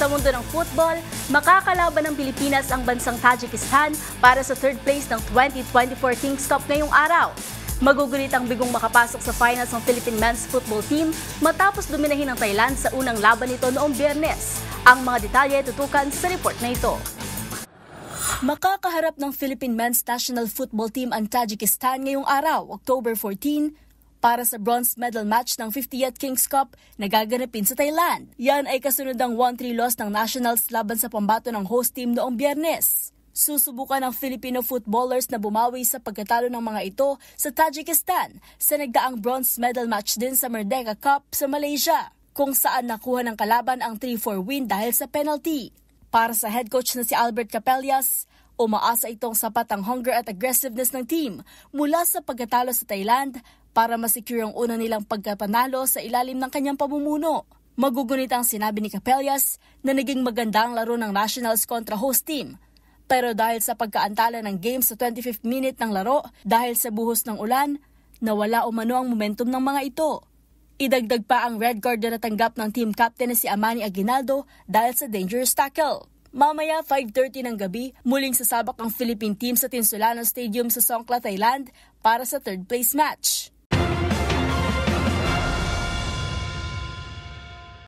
Sa mundo ng football, makakalaban ng Pilipinas ang bansang Tajikistan para sa third place ng 2024 Kings Cup ngayong araw. Magugulit ang bigong makapasok sa finals ng Philippine men's football team matapos dominahin ng Thailand sa unang laban nito noong Biyernes. Ang mga detalye tutukan sa report na ito. Makakaharap ng Philippine men's national football team ang Tajikistan ngayong araw, October 14, para sa bronze medal match ng 50th Kings Cup na gaganapin sa Thailand. Yan ay kasunod ng 1-3 loss ng nationals laban sa pambato ng host team noong Biyernes. Susubukan ng Filipino footballers na bumawi sa pagkatalo ng mga ito sa Tajikistan sa nagdaang bronze medal match din sa Merdeka Cup sa Malaysia, kung saan nakuha ng kalaban ang 3-4 win dahil sa penalty. Para sa head coach na si Albert Capellas, umaasa itong sapat ang hunger at aggressiveness ng team mula sa pagkatalo sa Thailand para masecure ang una nilang pagkapanalo sa ilalim ng kanyang pamumuno. Magugunit ang sinabi ni Capellas na naging maganda ang laro ng nationals kontra host team. Pero dahil sa pagkaantala ng game sa 25th minute ng laro dahil sa buhos ng ulan, nawala umano ang momentum ng mga ito. Idagdag pa ang red card na natanggap ng team captain na si Amani Aguinaldo dahil sa dangerous tackle. Mamaya 5:30 ng gabi, muling sasabak ang Philippine team sa Tinsulano Stadium sa Songkhla, Thailand para sa third place match.